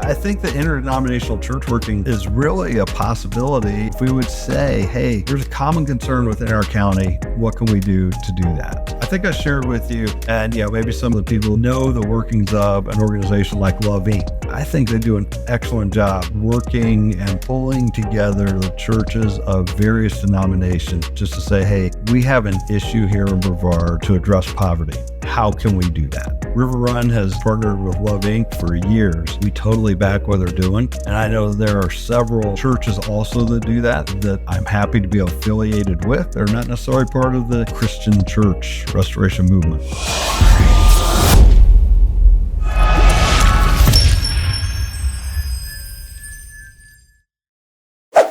I think the interdenominational church working is really a possibility. If we would say, hey, there's a common concern within our county, what can we do to do that? I think I shared with you, and maybe some of the people know the workings of an organization like Love Inc. I think they do an excellent job working and pulling together the churches of various denominations just to say, hey, we have an issue here in Brevard to address poverty. How can we do that? River Run has partnered with Love Inc. for years. We totally back what they're doing. And I know there are several churches also that do that I'm happy to be affiliated with. They're not necessarily part of the Christian church restoration movement.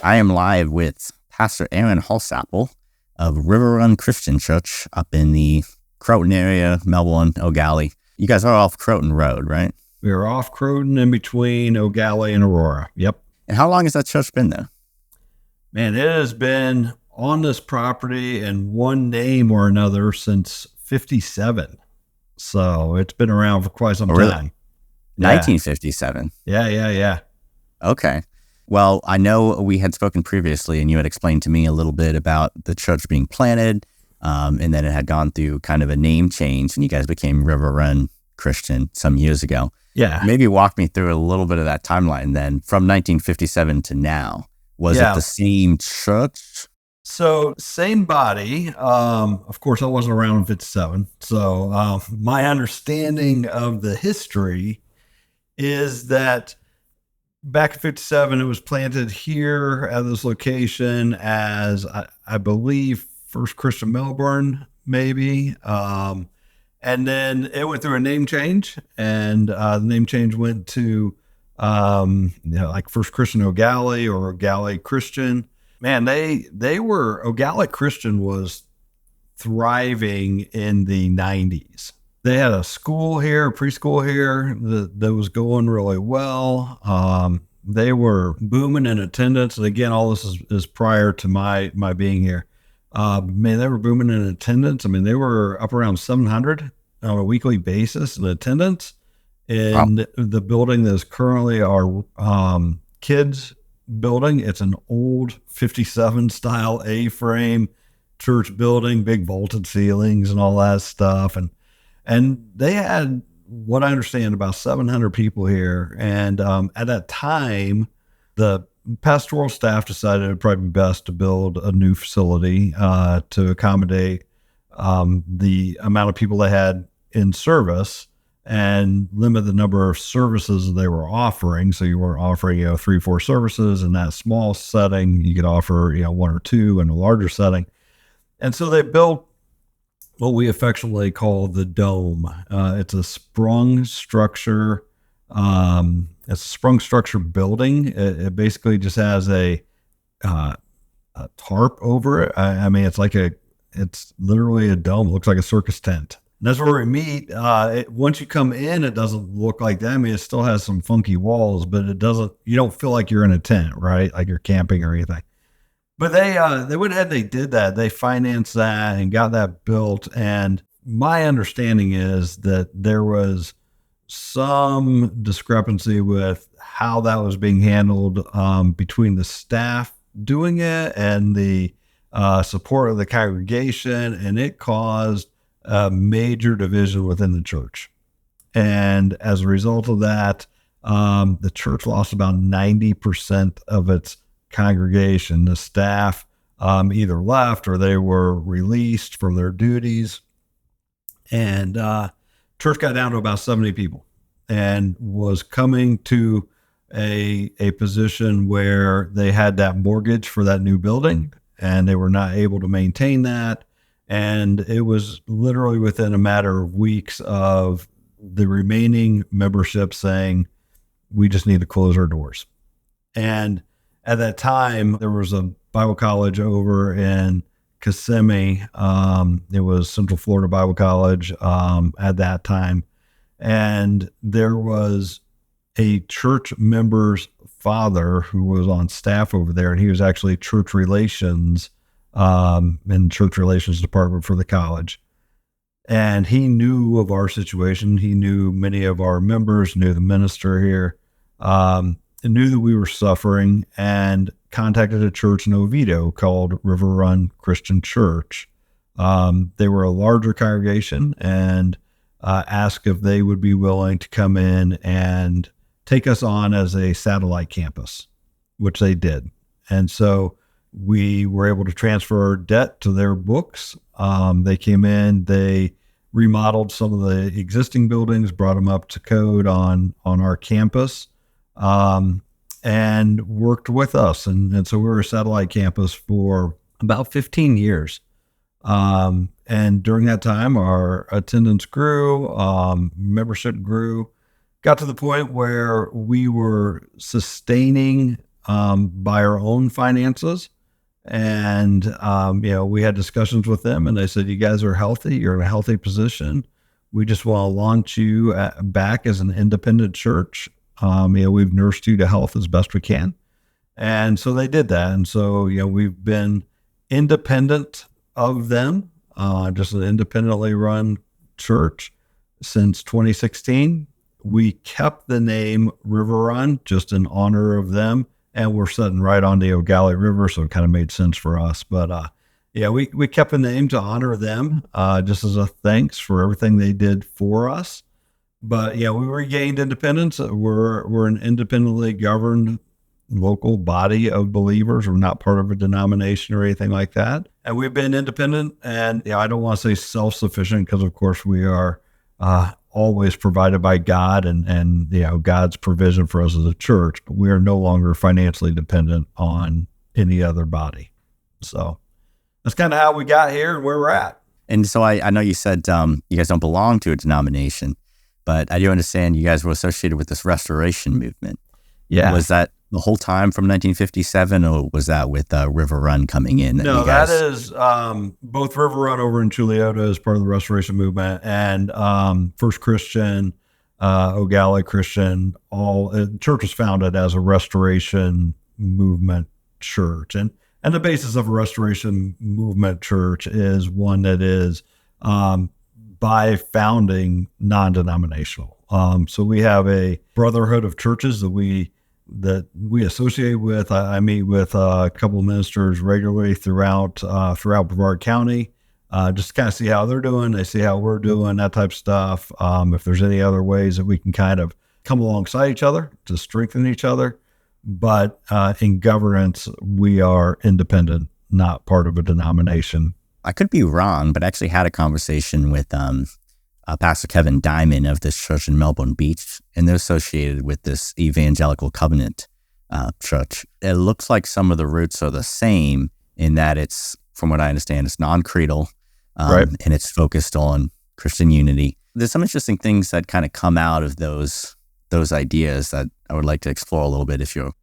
I am live with Pastor Aaron Holsapple of River Run Christian Church up in the Croton area, Melbourne, Eau Gallie. You guys are off Croton Road, right? We are off Croton in between Eau Gallie and Aurora. Yep. And how long has that church been there? Man, it has been on this property in one name or another since 57. So it's been around for quite some time. 1957? Yeah. Okay. Well, I know we had spoken previously and you had explained to me a little bit about the church being planted, and then it had gone through kind of a name change and you guys became River Run Christian some years ago. Yeah. Maybe walk me through a little bit of that timeline then from 1957 to now. Was it the same church? So same body. Of course, I wasn't around in 57. So my understanding of the history is that back in 57, it was planted here at this location as, I believe, First Christian Melbourne, maybe. And then it went through a name change, and the name change went to, like First Christian Eau Gallie or Eau Gallie Christian. Man, Eau Gallie Christian was thriving in the 90s. They had a school here, a preschool here that was going really well. They were booming in attendance. And again, all this is prior to my being here. Man, they were booming in attendance. I mean, they were up around 700 on a weekly basis in attendance in the building that is currently our kids building. It's an old 57 style A-frame church building, big vaulted ceilings and all that stuff. And they had, what I understand, about 700 people here. And at that time, the pastoral staff decided it would probably be best to build a new facility to accommodate the amount of people they had in service and limit the number of services they were offering. So you weren't offering, 3-4 services in that small setting. You could offer, 1 or 2 in a larger setting. And so they built what we affectionately call the dome. It's a sprung structure. It's a sprung structure building. It basically just has a tarp over it. I mean, it's literally a dome. It looks like a circus tent. And that's where we meet. Once you come in, it doesn't look like that. I mean, it still has some funky walls, but you don't feel like you're in a tent, right? Like you're camping or anything. But they went ahead, they did that. They financed that and got that built. And my understanding is that there was some discrepancy with how that was being handled between the staff doing it and the support of the congregation. And it caused a major division within the church. And as a result of that, the church lost about 90% of its congregation. The staff either left or they were released from their duties, and church got down to about 70 people and was coming to a position where they had that mortgage for that new building and they were not able to maintain that. And it was literally within a matter of weeks of the remaining membership saying, we just need to close our doors. And at that time, there was a Bible college over in Kissimmee. It was Central Florida Bible College at that time. And there was a church member's father who was on staff over there, and he was actually church relations in church relations department for the college. And he knew of our situation. He knew many of our members, knew the minister here. and knew that we were suffering and contacted a church in Oviedo called River Run Christian Church. They were a larger congregation and asked if they would be willing to come in and take us on as a satellite campus, which they did. And so we were able to transfer our debt to their books. They came in, they remodeled some of the existing buildings, brought them up to code on our campus, and worked with us. And so we were a satellite campus for about 15 years. And during that time, our attendance grew, membership grew, got to the point where we were sustaining by our own finances. And, we had discussions with them and they said, you guys are healthy. You're in a healthy position. We just want to launch you back as an independent church. We've nursed you to health as best we can. And so they did that. And so, we've been independent of them, just an independently run church since 2016. We kept the name River Run just in honor of them. And we're sitting right on the Eau Gallie River, so it kind of made sense for us. But we kept the name to honor them, just as a thanks for everything they did for us. But we regained independence. We're an independently governed local body of believers. We're not part of a denomination or anything like that. And we've been independent. And I don't want to say self-sufficient because, of course, we are always provided by God and God's provision for us as a church. But we are no longer financially dependent on any other body. So that's kind of how we got here and where we're at. And so I know you said you guys don't belong to a denomination, but I do understand you guys were associated with this restoration movement. Yeah. Was that the whole time from 1957, or was that with River Run coming in? No, that is both River Run over in Chuliota as part of the restoration movement, and First Christian, Eau Gallie Christian. The church was founded as a restoration movement church, and the basis of a restoration movement church is one that is by founding non-denominational. So we have a brotherhood of churches that we associate with. I meet with a couple of ministers regularly throughout Brevard County, just to kind of see how they're doing. They see how we're doing, that type of stuff. If there's any other ways that we can kind of come alongside each other to strengthen each other. But in governance, we are independent, not part of a denomination. I could be wrong, but I actually had a conversation with Pastor Kevin Diamond of this church in Melbourne Beach, and they're associated with this Evangelical Covenant church. It looks like some of the roots are the same in that it's, from what I understand, it's non-creedal, right, and it's focused on Christian unity. There's some interesting things that kind of come out of those ideas that I would like to explore a little bit if you're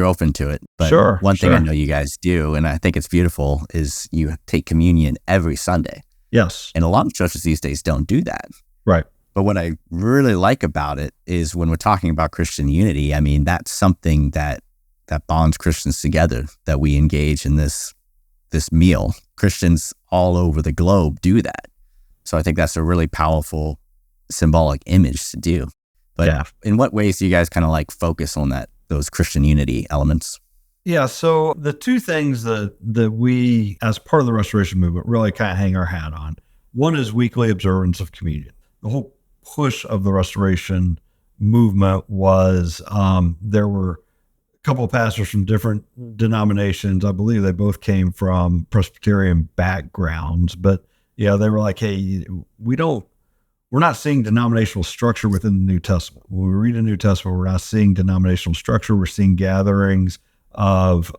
open to it. But sure, one thing I know you guys do, and I think it's beautiful, is you take communion every Sunday. Yes. And a lot of churches these days don't do that. Right. But what I really like about it is when we're talking about Christian unity, I mean, that's something that bonds Christians together, that we engage in this meal. Christians all over the globe do that. So I think that's a really powerful symbolic image to do. But in what ways do you guys kind of like focus on those Christian unity elements? Yeah, so the two things that we, as part of the restoration movement, really kind of hang our hat on. One is weekly observance of communion. The whole push of the restoration movement was there were a couple of pastors from different denominations. I believe they both came from Presbyterian backgrounds, but they were like, hey, we're not seeing denominational structure within the New Testament. When we read the New Testament, we're not seeing denominational structure. We're seeing gatherings of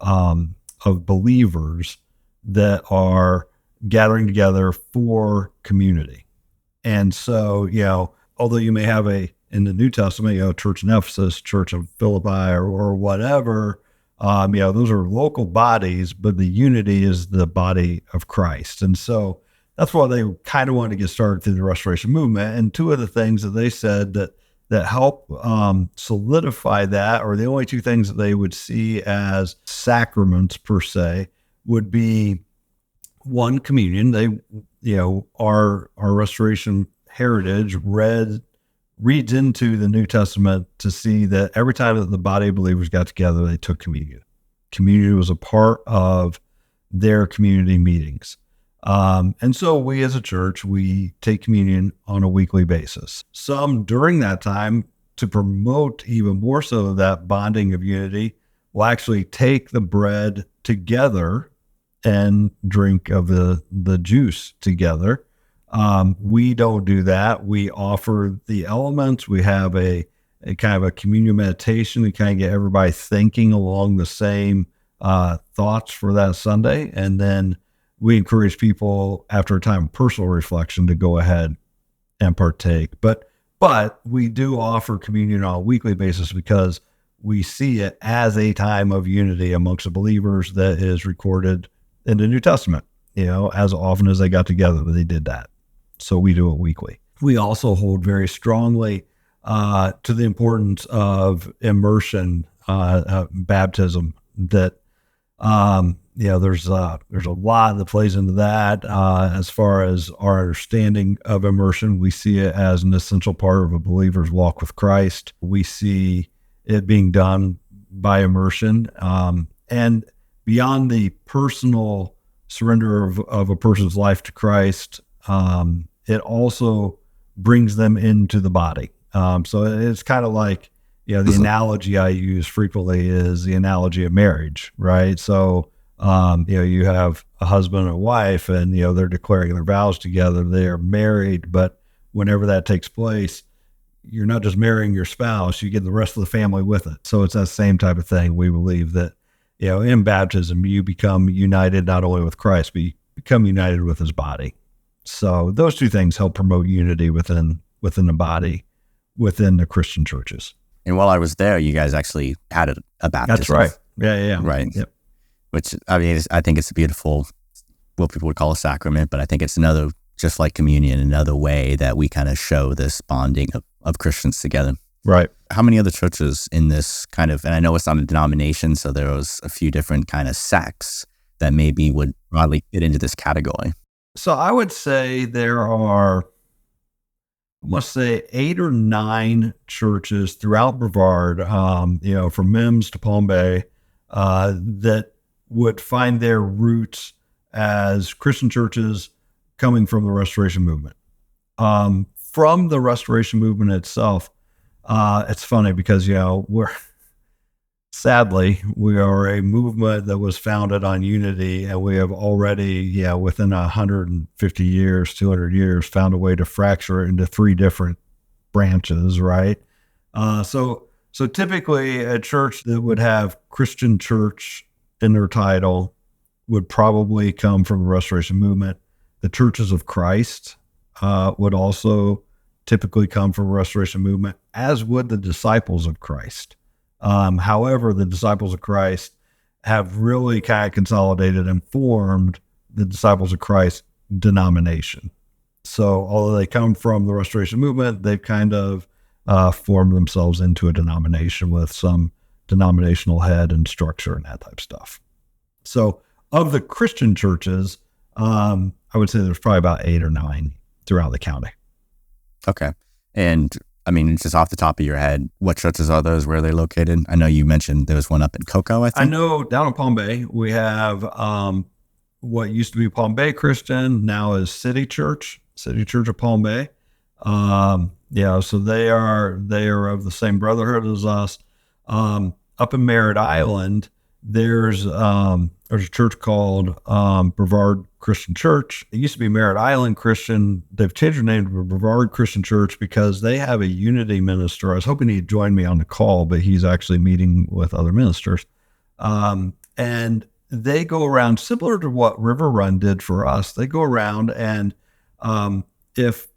believers that are gathering together for community. And so, although you may have in the New Testament, church in Ephesus, church of Philippi, or whatever, those are local bodies, but the unity is the body of Christ. And so that's why they kind of wanted to get started through the restoration movement. And two of the things that they said that help solidify that, or the only two things that they would see as sacraments per se, would be one, communion. They, our restoration heritage read reads into the New Testament to see that every time that the body of believers got together, they took communion. Communion was a part of their community meetings. And so we as a church, we take communion on a weekly basis. Some during that time, to promote even more so that bonding of unity, will actually take the bread together and drink of the juice together. We don't do that. We offer the elements. We have a kind of a communion meditation to kind of get everybody thinking along the same thoughts for that Sunday. And then we encourage people after a time of personal reflection to go ahead and partake. But we do offer communion on a weekly basis because we see it as a time of unity amongst the believers that is recorded in the New Testament. As often as they got together, they did that. So we do it weekly. We also hold very strongly to the importance of immersion, baptism. That there's a lot that plays into that. As far as our understanding of immersion, we see it as an essential part of a believer's walk with Christ. We see it being done by immersion, and beyond the personal surrender of a person's life to Christ, it also brings them into the body. So it's kind of like, the analogy I use frequently is the analogy of marriage, right? So, you have a husband and a wife and, they're declaring their vows together. They are married, but whenever that takes place, you're not just marrying your spouse, you get the rest of the family with it. So it's that same type of thing. We believe that, in baptism, you become united not only with Christ, but you become united with his body. So those two things help promote unity within the body, within the Christian churches. And while I was there, you guys actually had a baptism. That's right. Yeah. Right. Yep. Which, I think it's a beautiful, what people would call a sacrament, but I think it's another, just like communion, another way that we kind of show this bonding of Christians together. Right. How many other churches in this kind of, and I know it's not a denomination, so there was a few different kind of sects that maybe would broadly fit into this category? So I would say there are, I must say, 8 or 9 churches throughout Brevard, from Mims to Palm Bay, that would find their roots as Christian churches coming from the Restoration Movement. From the Restoration Movement itself, it's funny because, sadly, we are a movement that was founded on unity, and we have already, within 150 years, 200 years, found a way to fracture it into 3 different branches, right? So typically a church that would have Christian church in their title would probably come from the Restoration Movement. The Churches of Christ would also typically come from the Restoration Movement, as would the Disciples of Christ. However, the Disciples of Christ have really kind of consolidated and formed the Disciples of Christ denomination. So although they come from the Restoration Movement, they've kind of formed themselves into a denomination with some denominational head and structure and that type of stuff. So of the Christian churches, I would say there's probably about 8 or 9 throughout the county. Okay. And just off the top of your head, what churches are those? Where are they located? I know you mentioned there was one up in Cocoa, I think. I know down in Palm Bay, we have what used to be Palm Bay Christian, now is City Church of Palm Bay. So they are of the same brotherhood as us. Up in Merritt Island, there's a church called Brevard Christian Church. It used to be Merritt Island Christian. They've changed their name to Brevard Christian Church because they have a unity minister. I was hoping he'd join me on the call, but he's actually meeting with other ministers. And they go around, similar to what River Run did for us. They go around and if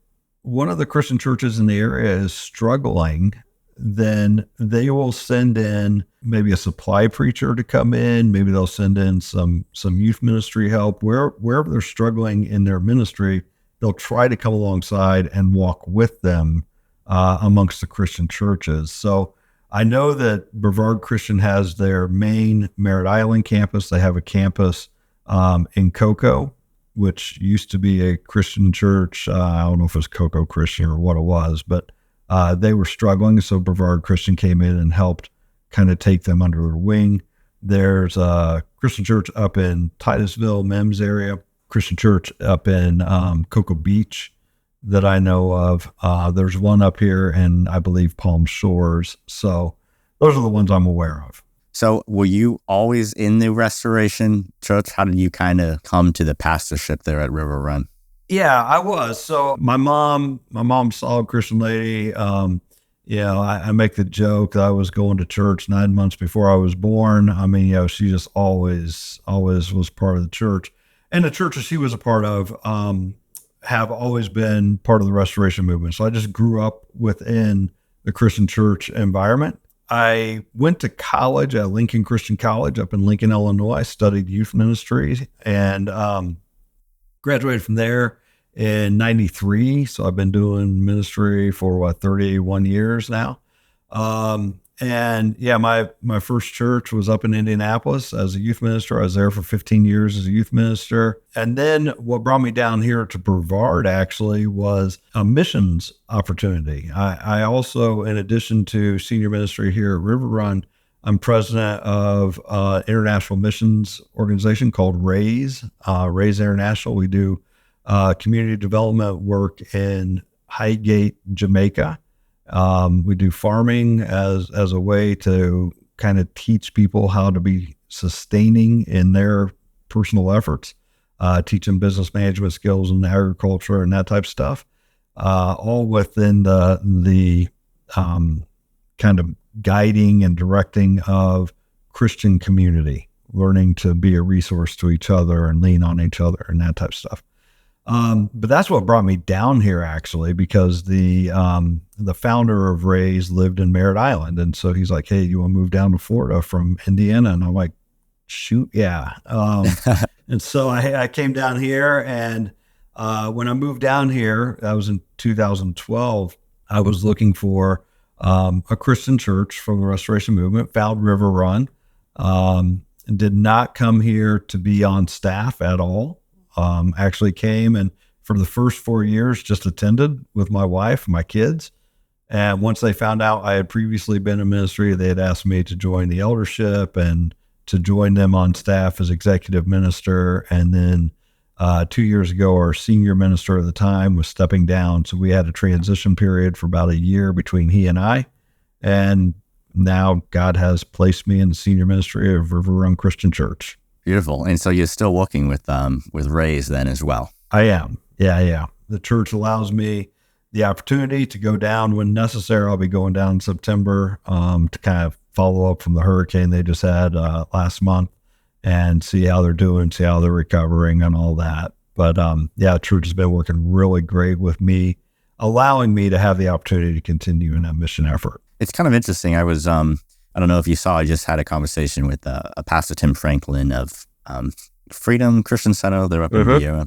one of the Christian churches in the area is struggling, then they will send in maybe a supply preacher to come in. Maybe they'll send in some youth ministry help. Wherever they're struggling in their ministry, they'll try to come alongside and walk with them amongst the Christian churches. So I know that Brevard Christian has their main Merritt Island campus. They have a campus in Cocoa, which used to be a Christian church. I don't know if it was Cocoa Christian or what it was, but They were struggling, so Brevard Christian came in and helped kind of take them under their wing. There's a Christian church up in Titusville, Mims area, Christian church up in Cocoa Beach that I know of. There's one up here in, I believe, Palm Shores. So those are the ones I'm aware of. So were you always in the Restoration Church? How did you kind of come to the pastorship there at River Run? Yeah, I was. So my mom's a solid Christian lady. I make the joke that I was going to church 9 months before I was born. I mean, she just always was part of the church. And the churches she was a part of have always been part of the Restoration movement. So I just grew up within the Christian church environment. I went to college at Lincoln Christian College up in Lincoln, Illinois. I studied youth ministry and graduated from there in 93. So I've been doing ministry for 31 years now. My first church was up in Indianapolis as a youth minister. I was there for 15 years as a youth minister. And then what brought me down here to Brevard actually was a missions opportunity. I also, in addition to senior ministry here at River Run, I'm president of an international missions organization called RAISE, RAISE International. We do community development work in Highgate, Jamaica. We do farming as a way to kind of teach people how to be sustaining in their personal efforts, teach them business management skills and agriculture and that type of stuff, all within the kind of guiding and directing of Christian community, learning to be a resource to each other and lean on each other and that type of stuff. But that's what brought me down here actually, because the founder of Ray's lived in Merritt Island. And so he's like, hey, you want to move down to Florida from Indiana? And I'm like, shoot. Yeah. And so I came down here, and when I moved down here, that was in 2012, I was looking for a Christian church from the Restoration Movement, found River Run, and did not come here to be on staff at all. Actually came and for the first 4 years just attended with my wife and my kids. And once they found out I had previously been in ministry, they had asked me to join the eldership and to join them on staff as executive minister. And then 2 years ago, our senior minister at the time was stepping down. So we had a transition period for about a year between he and I. And now God has placed me in the senior ministry of River Run Christian Church. Beautiful. And so you're still working with Raise then as well? I am. Yeah. The church allows me the opportunity to go down when necessary. I'll be going down in September to kind of follow up from the hurricane they just had last month and see how they're doing, see how they're recovering and all that. But the church has been working really great with me, allowing me to have the opportunity to continue in that mission effort. It's kind of interesting. I was I don't know if you saw, I just had a conversation with Pastor Tim Franklin of Freedom Christian Center. They're up in Vienna.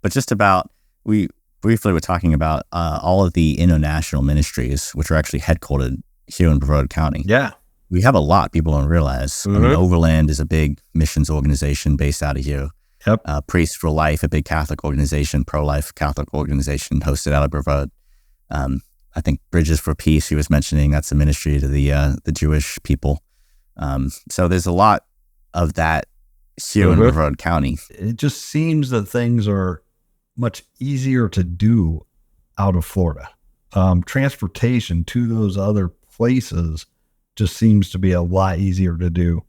But just about, we briefly were talking about all of the international ministries, which are actually headquartered here in Brevard County. Yeah. We have a lot people don't realize. I mean, Overland is a big missions organization based out of here. Yep. Priests for Life, a big Catholic organization, pro-life Catholic organization hosted out of Brevard. I think Bridges for Peace, he was mentioning, that's a ministry to the Jewish people. So there's a lot of that here in Brevard County. It just seems that things are much easier to do out of Florida. Transportation to those other places just seems to be a lot easier to do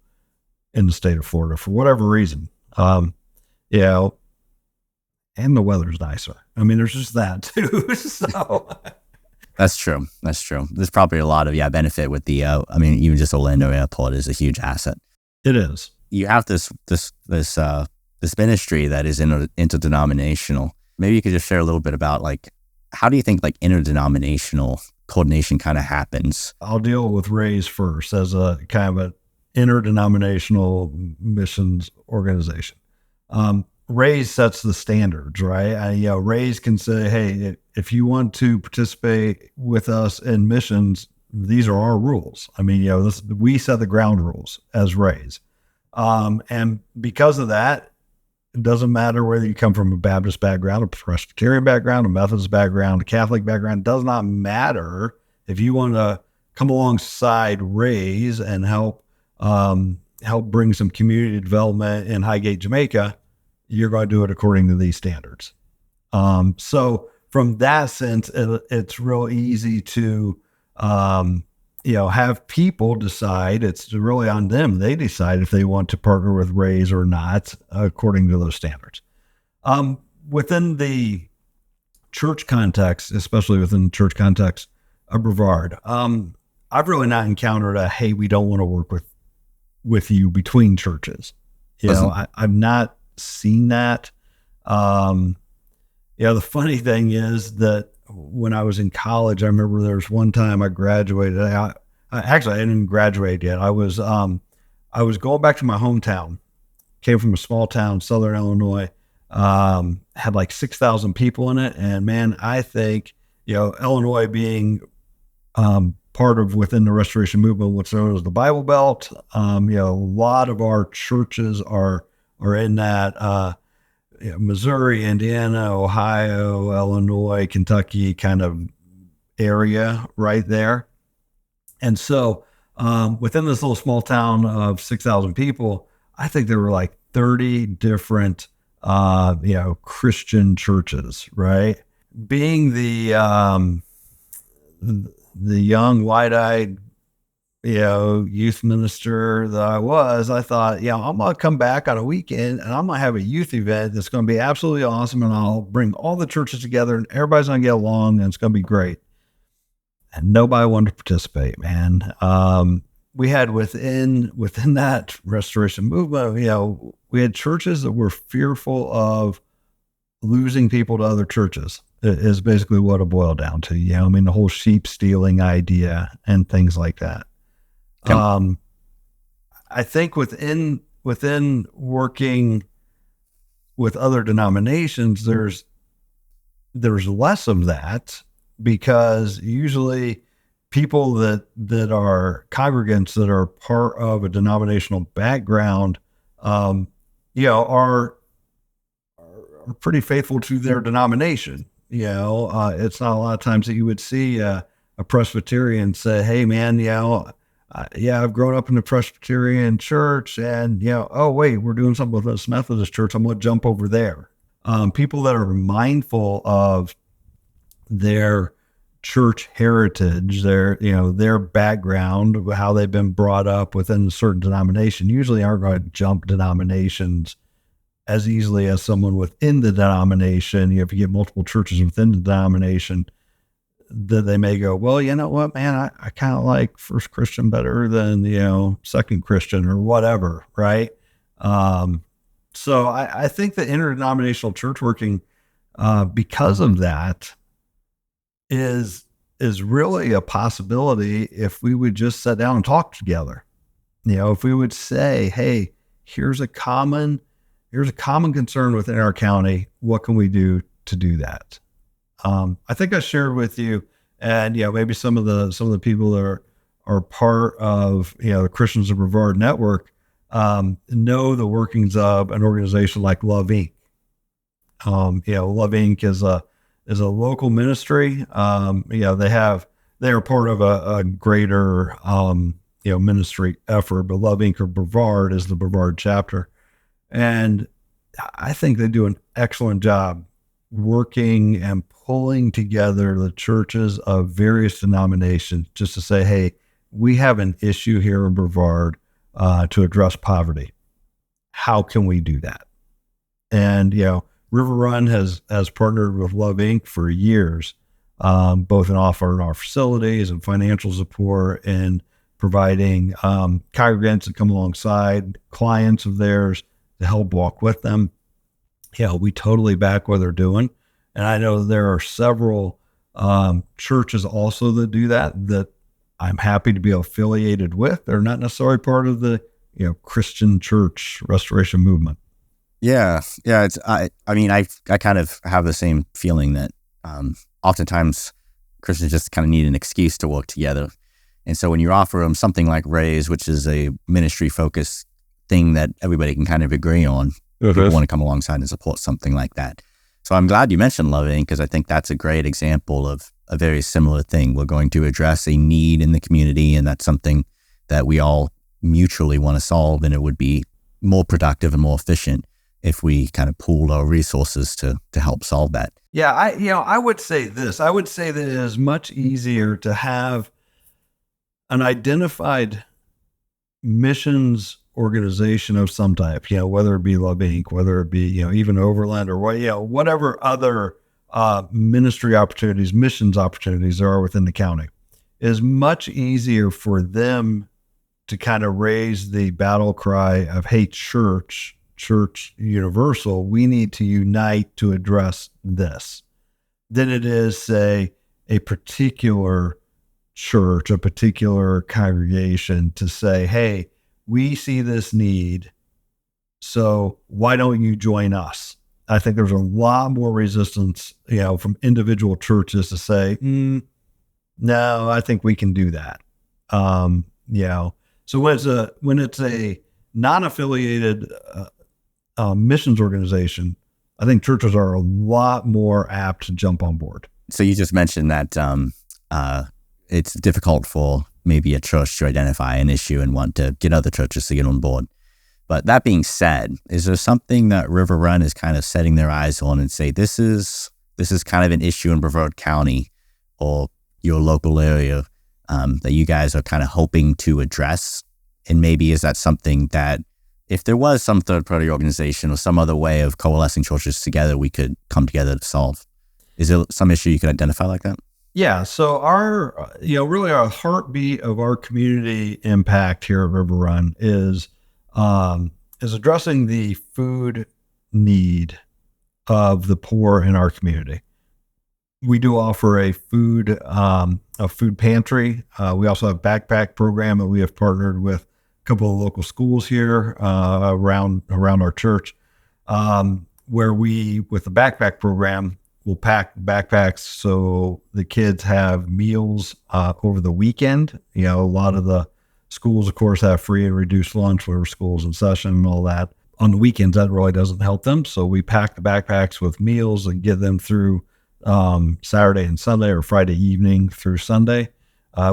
in the state of Florida for whatever reason. And the weather's nicer. I mean, there's just that too. So... That's true. There's probably a lot of benefit with the. Even just Orlando Airport is a huge asset. It is. You have this ministry that is interdenominational. Maybe you could just share a little bit about how do you think interdenominational coordination kind of happens? I'll deal with Raise first as a kind of an interdenominational missions organization. Raise sets the standards, right? Raise can say, hey, if you want to participate with us in missions, these are our rules. I mean, we set the ground rules as Raise. And because of that, it doesn't matter whether you come from a Baptist background, a Presbyterian background, a Methodist background, a Catholic background, it does not matter if you want to come alongside Raise and help bring some community development in Highgate, Jamaica, you're going to do it according to these standards. So from that sense, it's real easy to, have people decide. It's really on them. They decide if they want to partner with Raise or not, according to those standards. Within the church context, especially within the church context of Brevard, I've really not encountered hey, we don't want to work with you between churches. I've not seen that. The funny thing is that when I was in college, I remember there was one time I graduated. I didn't graduate yet. I was going back to my hometown. Came from a small town, Southern Illinois. Had like 6,000 people in it, and man, I think Illinois being part of within the Restoration Movement, what's known as the Bible Belt. A lot of our churches are in that. Missouri, Indiana, Ohio, Illinois, Kentucky kind of area right there. And so within this little small town of 6,000 people, I think there were like 30 different, Christian churches, right? Being the young, wide-eyed, youth minister that I thought, I'm going to come back on a weekend and I'm going to have a youth event that's going to be absolutely awesome. And I'll bring all the churches together and everybody's going to get along and it's going to be great. And nobody wanted to participate, man. We had within that restoration movement, we had churches that were fearful of losing people to other churches. It is basically what it boiled down to. The whole sheep stealing idea and things like that. I think within working with other denominations, there's less of that, because usually people that are congregants that are part of a denominational background, are pretty faithful to their denomination. It's not a lot of times that you would see a Presbyterian say, "Hey, man, I've grown up in the Presbyterian church, and oh wait, we're doing something with this Methodist church. I'm going to jump over there." People that are mindful of their church heritage, their background, how they've been brought up within a certain denomination, usually aren't going to jump denominations as easily as someone within the denomination. If you get multiple churches within the denomination, that they may go, well, you know what, man, I kind of like First Christian better than, Second Christian or whatever. Right. So I think that interdenominational church working, because of that is really a possibility if we would just sit down and talk together. If we would say, hey, here's a common concern within our county. What can we do to do that? I think I shared with you, and maybe some of the people that are part of the Christians of Brevard network know the workings of an organization like Love Inc. Love Inc. is a local ministry. They are part of a greater ministry effort, but Love Inc. of Brevard is the Brevard chapter, and I think they do an excellent job working and pulling together the churches of various denominations just to say, hey, we have an issue here in Brevard to address poverty. How can we do that? And, River Run has partnered with Love Inc. for years, both in offering our facilities and financial support and providing congregants that come alongside clients of theirs to help walk with them. We totally back what they're doing. And I know there are several churches also that do that I'm happy to be affiliated with. They're not necessarily part of the Christian church restoration movement. Yeah. I kind of have the same feeling that oftentimes Christians just kind of need an excuse to work together. And so when you offer them something like Raise, which is a ministry focused thing that everybody can kind of agree on, people want to come alongside and support something like that. So I'm glad you mentioned Love Inc., because I think that's a great example of a very similar thing. We're going to address a need in the community, and that's something that we all mutually want to solve, and it would be more productive and more efficient if we kind of pooled our resources to help solve that. Yeah, I would say this. I would say that it is much easier to have an identified missions organization of some type, whether it be Love Inc., whether it be, even Overland or whatever other ministry opportunities, missions opportunities there are within the county. It is much easier for them to kind of raise the battle cry of, hey, church universal, we need to unite to address this, than it is, say, a particular church, a particular congregation to say, hey, we see this need, so why don't you join us? I think there's a lot more resistance, from individual churches to say, no, I think we can do that. So when it's a non-affiliated missions organization, I think churches are a lot more apt to jump on board. So you just mentioned that it's difficult for maybe a church to identify an issue and want to get other churches to get on board. But that being said, is there something that River Run is kind of setting their eyes on and say, this is kind of an issue in Brevard County or your local area that you guys are kind of hoping to address? And maybe is that something that if there was some third-party organization or some other way of coalescing churches together, we could come together to solve? Is there some issue you could identify like that? Yeah. So really our heartbeat of our community impact here at River Run is addressing the food need of the poor in our community. We do offer a food pantry. We also have a backpack program that we have partnered with a couple of local schools here around our church, where we, with the backpack program, we'll pack backpacks so the kids have meals over the weekend. A lot of the schools, of course, have free and reduced lunch where school's in session and all that. On the weekends, that really doesn't help them. So we pack the backpacks with meals and get them through Saturday and Sunday, or Friday evening through Sunday.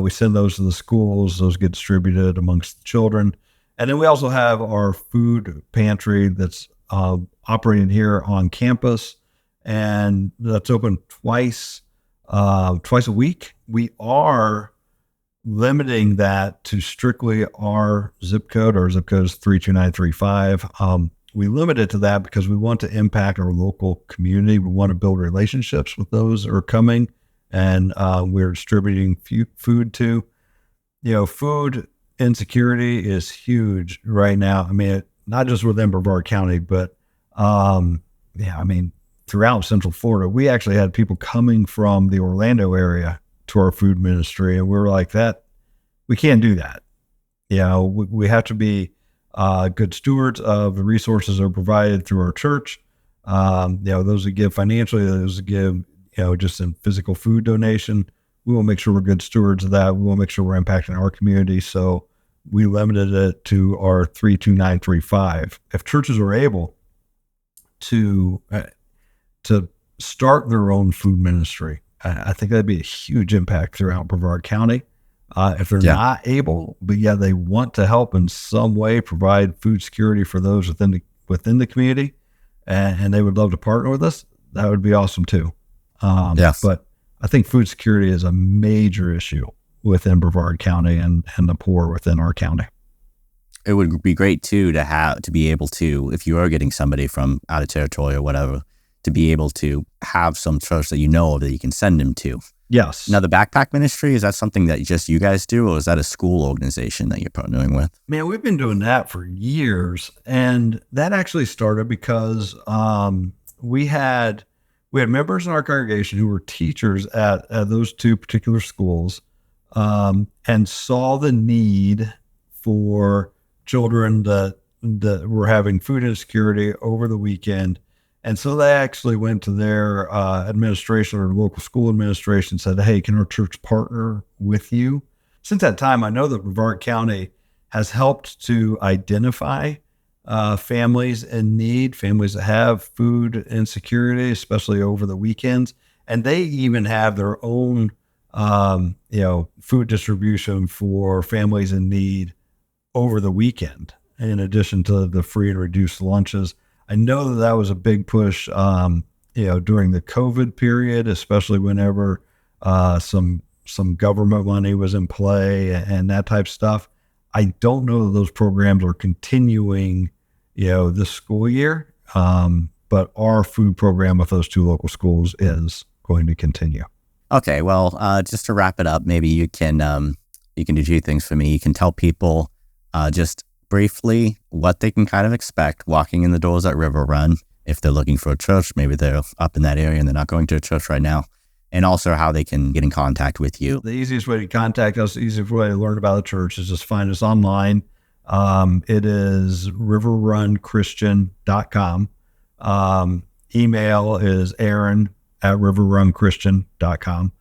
We send those to the schools. Those get distributed amongst the children. And then we also have our food pantry that's operating here on campus, and that's open twice a week. We are limiting that to strictly our zip code. Our zip code is 32935. We limit it to that because we want to impact our local community. We want to build relationships with those that are coming, and we're distributing food to. Food insecurity is huge right now. I mean, not just within Brevard County, but throughout Central Florida. We actually had people coming from the Orlando area to our food ministry, and we were like, we can't do that. We have to be good stewards of the resources that are provided through our church. Those that give financially, those that give, just in physical food donation, we will make sure we're good stewards of that. We will make sure we're impacting our community. So we limited it to our 32935. If churches are able to start their own food ministry, I think that'd be a huge impact throughout Brevard County. If they're not able, but they want to help in some way, provide food security for those within the community, and they would love to partner with us, that would be awesome too. Yes. But I think food security is a major issue within Brevard County and the poor within our county. It would be great too to be able to, if you are getting somebody from out of territory or whatever, to be able to have some church that you know of that you can send them to. Yes. Now, the backpack ministry, is that something that just you guys do, or is that a school organization that you're partnering with? Man, we've been doing that for years, and that actually started because we had members in our congregation who were teachers at those two particular schools, and saw the need for children that were having food insecurity over the weekend. And so they actually went to their administration or local school administration and said, hey, can our church partner with you? Since that time, I know that Brevard County has helped to identify families in need, families that have food insecurity, especially over the weekends. And they even have their own, food distribution for families in need over the weekend, in addition to the free and reduced lunches. I know that was a big push, during the COVID period, especially whenever some government money was in play and that type of stuff. I don't know that those programs are continuing, this school year, but our food program with those two local schools is going to continue. Okay, well, just to wrap it up, maybe you can do two things for me. You can tell people just briefly what they can kind of expect walking in the doors at River Run if they're looking for a church. Maybe they're up in that area and they're not going to a church right now. And also how they can get in contact with you. The easiest way to contact us, the easiest way to learn about the church is just find us online. It is riverrunchristian.com. Email is aaron@riverrunchristian.com.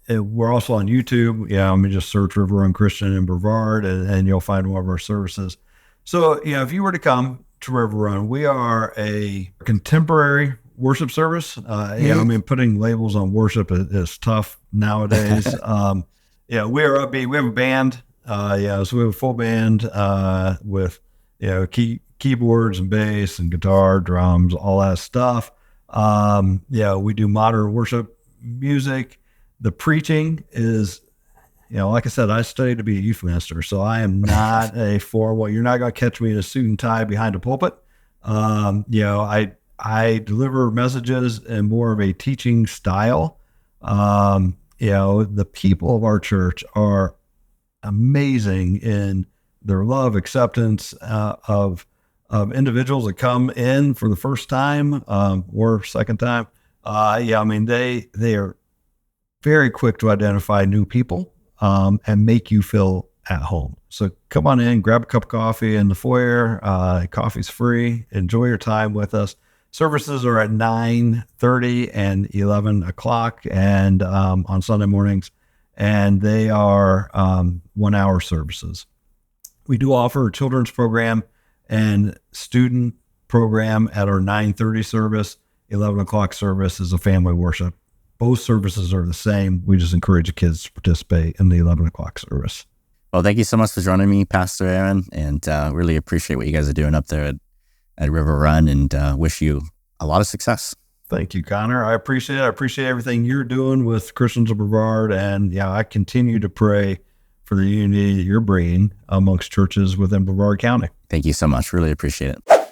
We're also on YouTube. Just search River Run Christian in Brevard and you'll find one of our services. So, if you were to come to River Run, we are a contemporary worship service. Putting labels on worship is tough nowadays. We are upbeat. We have a band. So we have a full band with keyboards and bass and guitar, drums, all that stuff. We do modern worship music. The preaching is, like I said, I studied to be a youth minister, so I am not a formal. You're not going to catch me in a suit and tie behind a pulpit. I deliver messages in more of a teaching style. The people of our church are amazing in their love, acceptance of individuals that come in for the first time or second time. They are very quick to identify new people and make you feel at home. So come on in, grab a cup of coffee in the foyer. Coffee's free. Enjoy your time with us. Services are at 9:30 and 11 o'clock and on Sunday mornings, and they are 1 hour services. We do offer a children's program and student program at our 9:30 service. 11 o'clock service is a family worship. Both services are the same. We just encourage the kids to participate in the 11 o'clock service. Well, thank you so much for joining me, Pastor Aaron, and really appreciate what you guys are doing up there at River Run, and wish you a lot of success. Thank you, Connor. I appreciate it. I appreciate everything you're doing with Christians of Brevard, and I continue to pray for the unity that you're bringing amongst churches within Brevard County. Thank you so much. Really appreciate it.